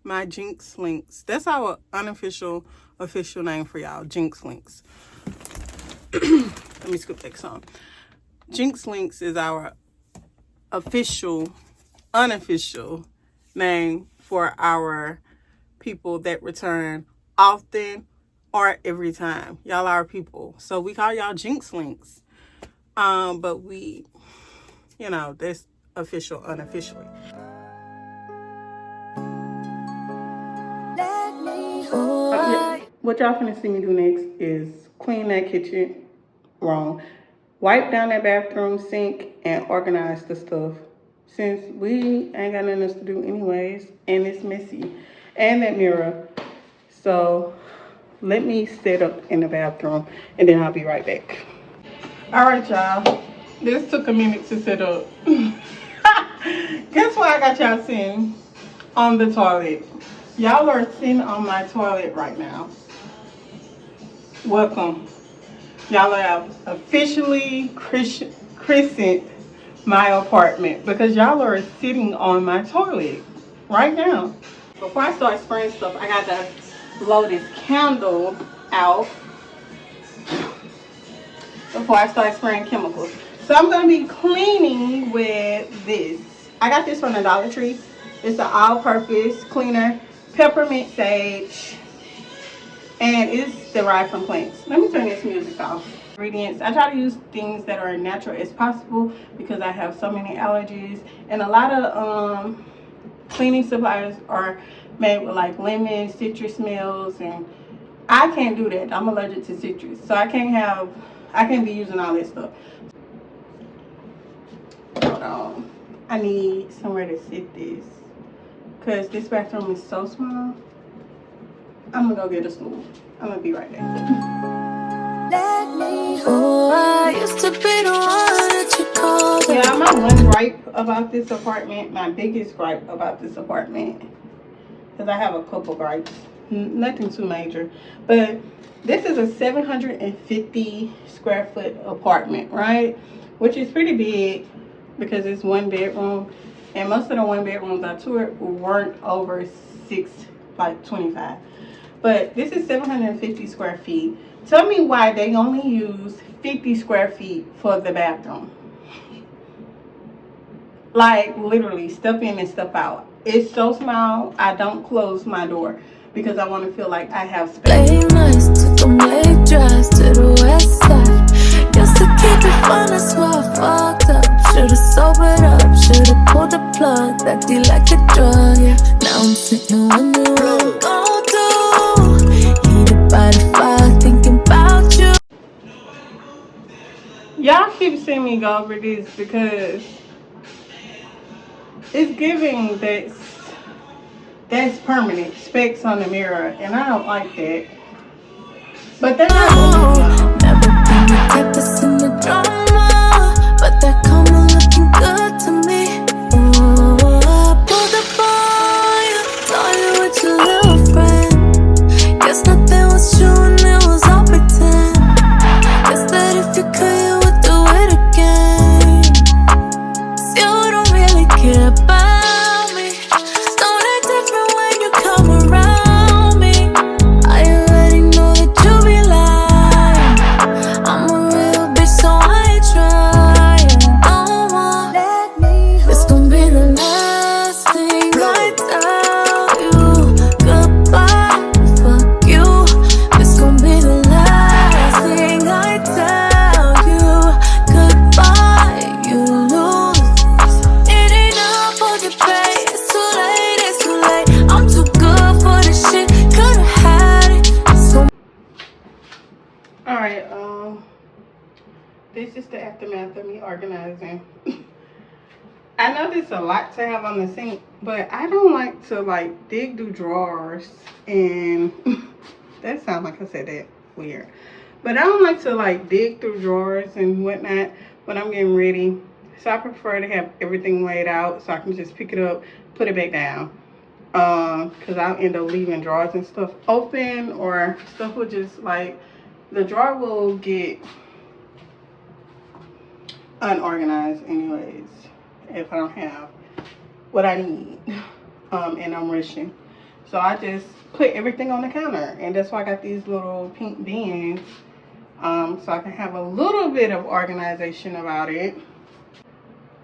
my Jinx links. That's our unofficial official name for y'all, Jinx links. Let me scoop that some. Jinx links is our official, unofficial name for our people that return often or every time. Y'all are people, so we call y'all Jinx links. But we, you know, that's official, unofficially. What y'all finna see me do next is clean that kitchen. Wrong. Wipe down that bathroom sink and organize the stuff. Since we ain't got nothing else to do anyways, and it's messy. And that mirror. So let me set up in the bathroom and then I'll be right back. Alright, y'all. This took a minute to set up. Guess what I got y'all sitting on the toilet? Y'all are sitting on my toilet right now. Welcome. Y'all have officially christened my apartment because y'all are sitting on my toilet right now. Before I start spraying stuff, I got to blow this candle out before I start spraying chemicals. So I'm going to be cleaning with this. I got this from the Dollar Tree. It's an all-purpose cleaner, peppermint sage, and it's derived from plants. Let me turn this music off. Ingredients. I try to use things that are natural as possible because I have so many allergies, and a lot of cleaning supplies are made with like lemon, citrus smells, and I can't do that. I'm allergic to citrus, so I can't be using all that stuff. Hold on. I need somewhere to sit this because this bathroom is so small. I'm gonna go get a stool. I'm gonna be right back. Yeah, my one gripe about this apartment, my biggest gripe about this apartment, because I have a couple gripes, nothing too major, but this is a 750 square foot apartment, right? Which is pretty big because it's one bedroom, and most of the one bedrooms I toured weren't over 25. But this is 750 square feet. Tell me why they only use 50 square feet for the bathroom. Like literally step in and step out. It's so small, I don't close my door because I want to feel like I have space. Late nights, took them late drives to the west side. Used to keep it fun, that's why I fucked up. Should've sobered up, should've pulled the plug. That D like a drug, yeah. Now I'm sitting wondering what I'm gon' do. Heated by the fire, thinking about you. Y'all keep seeing me go over this because it's giving that's permanent specs on the mirror, and I don't like that. But they're not moving. Never been the type that's in the drama, but that karma looking good to me. Oh, I pulled up on you, saw you with your little friend. Guess nothing was true and it was all pretend. Guess that if you could, you would do it again. 'Cause you don't really care about me. Don't act different when you come around me. I already know that you be lying. I'm a real bitch, so I ain't trying no more. This gon' be the last thing I tell you. Goodbye, fuck you. This gon' be the last thing I tell you. Goodbye, you lose. It ain't up for debate. It's too late, it's too late. I'm too good for this shit. Could've had it. It's gon' Alright, this is the aftermath of me organizing. I know this is a lot to have on the sink, but I don't like to like dig through drawers, and that sounds like I said that weird. But I don't like to like dig through drawers and whatnot when I'm getting ready. So I prefer to have everything laid out so I can just pick it up, put it back down. Because I'll end up leaving drawers and stuff open, or stuff will just like, the drawer will get unorganized anyways if I don't have what I need, and I'm rushing. So I just put everything on the counter, and that's why I got these little pink bins, so I can have a little bit of organization about it.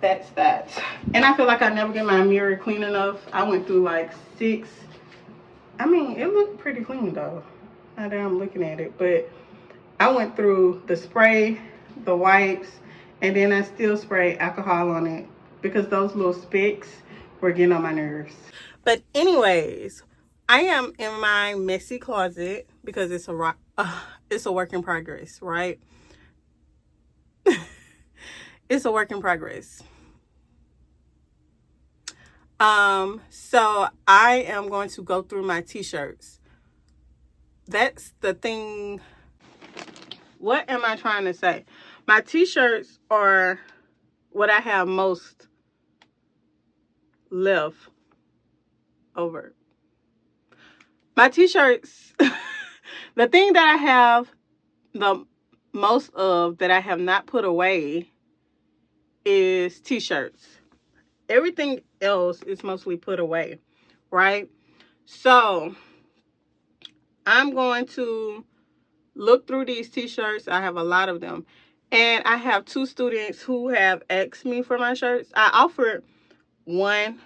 That's that. And I feel like I never get my mirror clean enough. I went through like 6. I mean, it looked pretty clean though, now that I'm looking at it. But I went through the spray, the wipes, and then I still spray alcohol on it because those little specks were getting on my nerves. But anyways, I am in my messy closet because it's a work in progress, right? It's a work in progress. So I am going to go through my t-shirts. That's the thing. What am I trying to say? My t-shirts are what I have most left over. My t-shirts, the thing that I have the most of that I have not put away is t-shirts. Everything else is mostly put away, right? So I'm going to look through these t-shirts. I have a lot of them, and I have 2 students who have asked me for my shirts. I offered one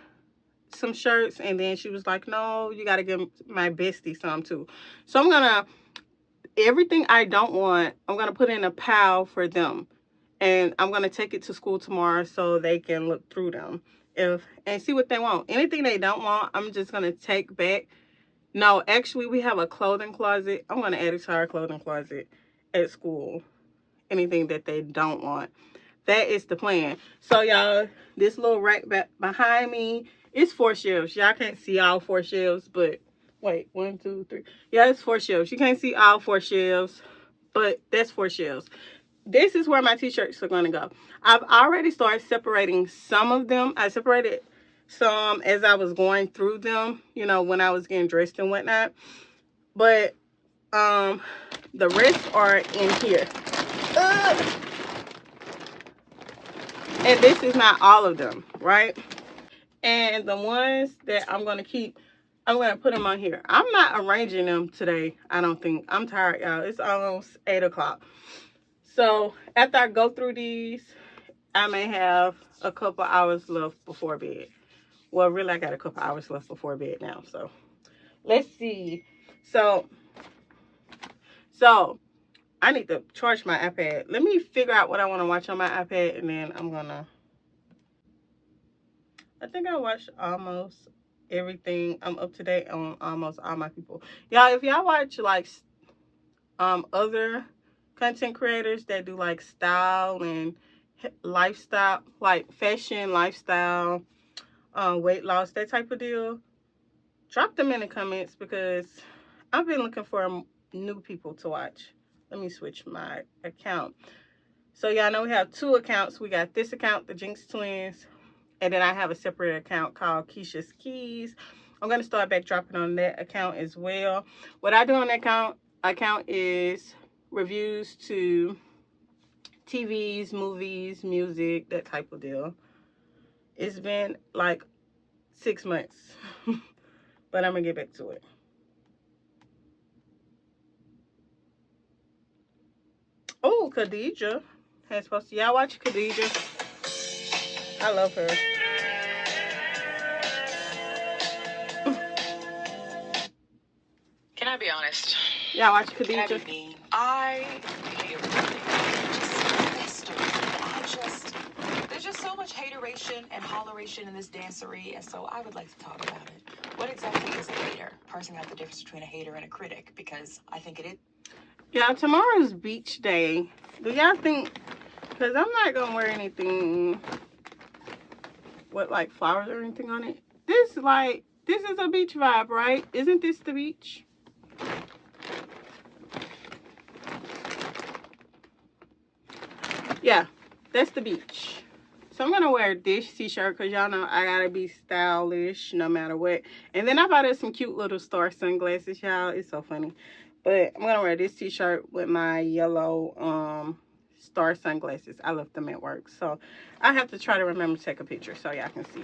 some shirts, and then she was like, no, you got to give my bestie some too. So I'm gonna, everything I don't want, I'm gonna put in a pile for them, and I'm gonna take it to school tomorrow so they can look through them and see what they want. Anything they don't want, I'm just gonna take back. No, actually, we have a clothing closet. I'm gonna add it to our clothing closet at school. Anything that they don't want. That is the plan. So y'all, this little rack back behind me, it's 4 shelves. Y'all can't see all 4 shelves, but wait, 1, 2, 3. Yeah, it's 4 shelves. You can't see all 4 shelves, but that's 4 shelves. This is where my t-shirts are going to go. I've already started separating some of them. I separated some as I was going through them, you know, when I was getting dressed and whatnot. But the rest are in here. And this is not all of them, right? And the ones that I'm going to keep, I'm going to put them on here. I'm not arranging them today, I don't think. I'm tired, y'all. It's almost 8 o'clock. So after I go through these, I may have a couple hours left before bed. Well, really, I got a couple hours left before bed now. So let's see. So I need to charge my iPad. Let me figure out what I want to watch on my iPad, and then I'm going to, I think I watched almost everything. I'm up to date on almost all my people. Y'all, if y'all watch like other content creators that do like style and lifestyle, like fashion, lifestyle, weight loss, that type of deal, drop them in the comments because I've been looking for new people to watch. Let me switch my account. So y'all know we have 2 accounts. We got this account, the Jinx Twins, and then I have a separate account called Keisha's Keys. I'm going to start back dropping on that account as well. What I do on that account is reviews to TVs, movies, music, that type of deal. It's been like 6 months, but I'm going to get back to it. Oh, Khadijah has posted. Y'all watch Khadijah? I love her. Can I be honest? Y'all watch Khadijah? Can I be mean? I hate there's just so much hateration and holleration in this dancery, and so I would like to talk about it. What exactly is a hater? Parsing out the difference between a hater and a critic, because I think it is. Yeah, tomorrow's beach day. Do y'all think, because I'm not going to wear anything with like flowers or anything on it. This is a beach vibe, right? Isn't this the beach? Yeah, that's the beach. So I'm going to wear this t-shirt because y'all know I got to be stylish no matter what. And then I bought us some cute little star sunglasses, y'all. It's so funny. But I'm going to wear this t-shirt with my yellow star sunglasses. I left them at work. So I have to try to remember to take a picture so y'all can see.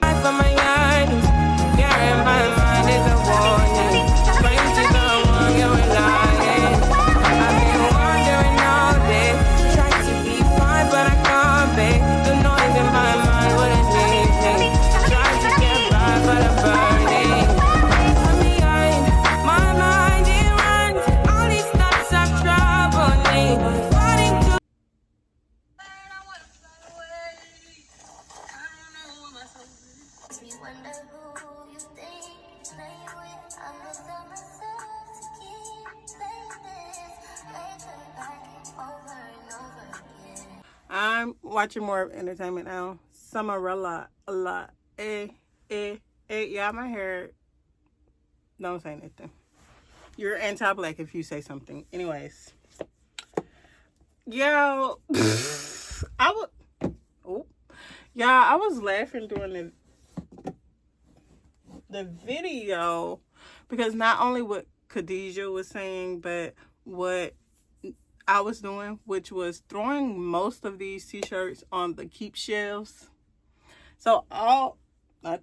I'm watching more of entertainment now. Summerella, a lot. Yeah, my hair. Don't say anything. You're anti-black if you say something. Anyways, yo, I was laughing during the video because not only what Khadijah was saying, but what I was doing, which was throwing most of these t-shirts on the keep shelves. So all of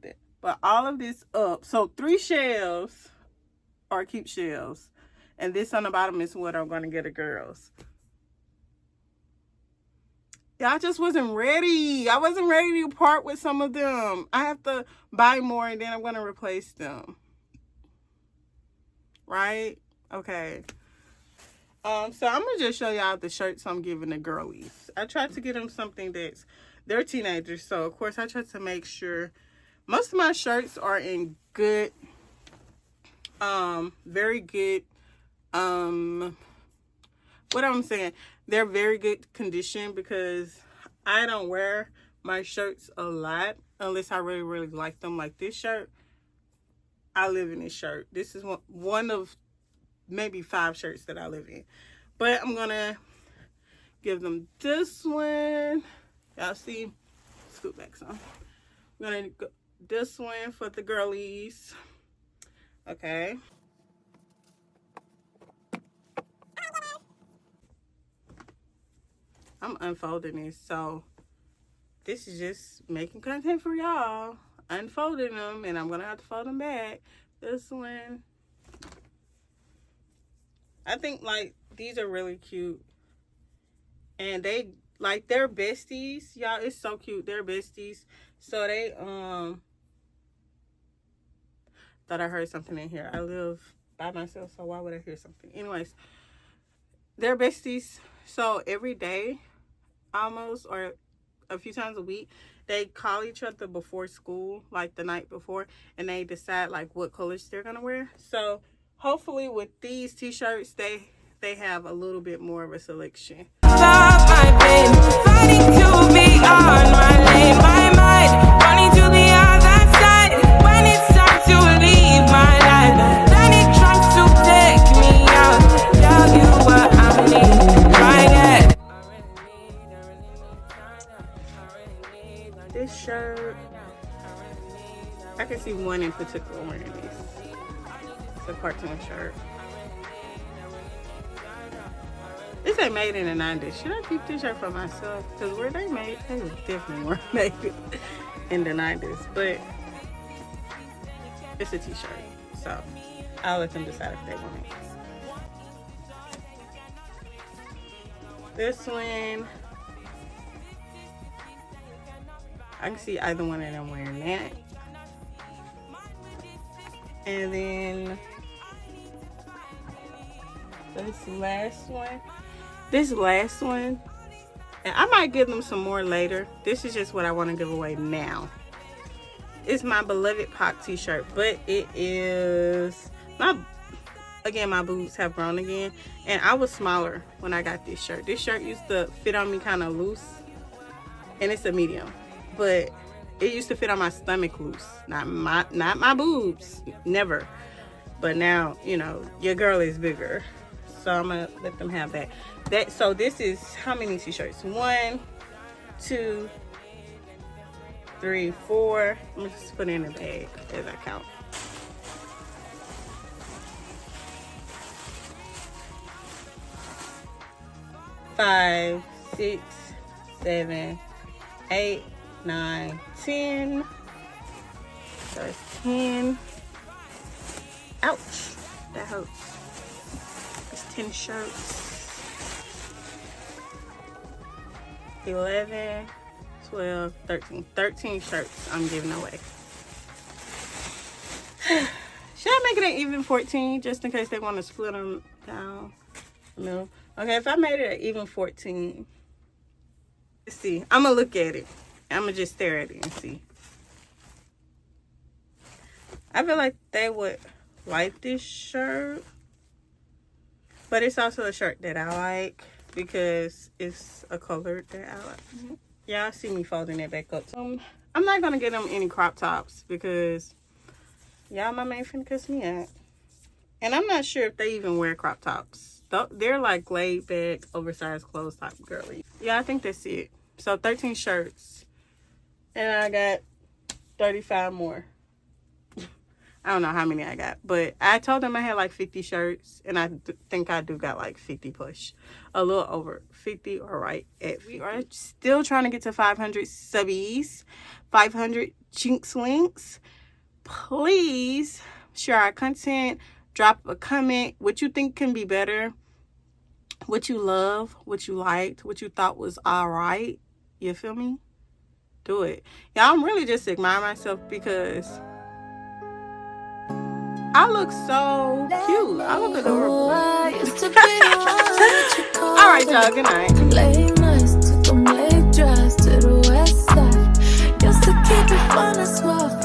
this up. So 3 shelves are keep shelves, and this on the bottom is what I'm gonna get the girls. Yeah, I just wasn't ready. I wasn't ready to part with some of them. I have to buy more, and then I'm gonna replace them. Right? Okay. So I'm gonna just show y'all the shirts I'm giving the girlies. I tried to get them something they're teenagers, so of course I tried to make sure most of my shirts are in good, very good, what I'm saying, they're very good condition because I don't wear my shirts a lot unless I really, really like them. Like this shirt, I live in this shirt. This is one of maybe 5 shirts that I live in. But I'm gonna give them this one. Y'all see? Scoot back some. I'm gonna go this one for the girlies. Okay. I'm unfolding this, so this is just making content for y'all. Unfolding them, and I'm gonna have to fold them back. This one, I think like these are really cute, and they like they're besties, y'all. It's so cute. They're besties. So they thought I heard something in here. I live by myself, so why would I hear something? Anyways, they're besties. So every day, almost, or a few times a week, they call each other before school, like the night before, and they decide like what colors they're gonna wear. So hopefully with these t-shirts, they have a little bit more of a selection. Stop my pain, fighting to be on my lane, my mind running to the other side. When it's time to leave my life, then it tries to take me out. Tell you what I need, right? This shirt, I can see one in particular wearing this. It's a cartoon shirt. This ain't made in the 90s. Should I keep this shirt for myself? Because where they made, they definitely weren't made in the 90s. But it's a t-shirt. So I'll let them decide if they want it. This one, I can see either one of them wearing that. And then this last one, and I might give them some more later. This is just what I want to give away now. It's my beloved Pac t-shirt, but it is my boobs have grown again, and I was smaller when I got this shirt. This shirt used to fit on me kind of loose, and it's a medium, but it used to fit on my stomach loose, not my boobs, never. But now, you know, your girl is bigger, so I'm gonna let them have that. So this is how many t-shirts? 1, 2, 3, 4. I'm gonna just put it in a bag as I count. 5, 6, 7, 8, 9, 10. So it's 10. Ouch, that hurts. It's 10 shirts. 11, 12, 13. 13 shirts I'm giving away. Should I make it an even 14 just in case they want to split them down? No. Okay, if I made it an even 14, let's see. I'm going to look at it. I'm going to just stare at it and see. I feel like they would like this shirt, but it's also a shirt that I like. because it's a color that I like. Y'all see me folding it back up. I'm not gonna get them any crop tops because y'all, my man finna cuss me out. And I'm not sure if they even wear crop tops. They're like laid back, oversized clothes type girly. Yeah, I think that's it. So 13 shirts. And I got 35 more. I don't know how many I got. But I told them I had like 50 shirts. And I think I do got like 50 push. A little over 50 or right at 50. We are still trying to get to 500 subbies. 500 chinks links. Please share our content. Drop a comment. What you think can be better. What you love. What you liked. What you thought was alright. You feel me? Do it. Yeah, I'm really just admiring myself because I look so cute. I look adorable. Alright, y'all. Good night. Late nights, took them late drives to the west side. Used to keep it fun and suave.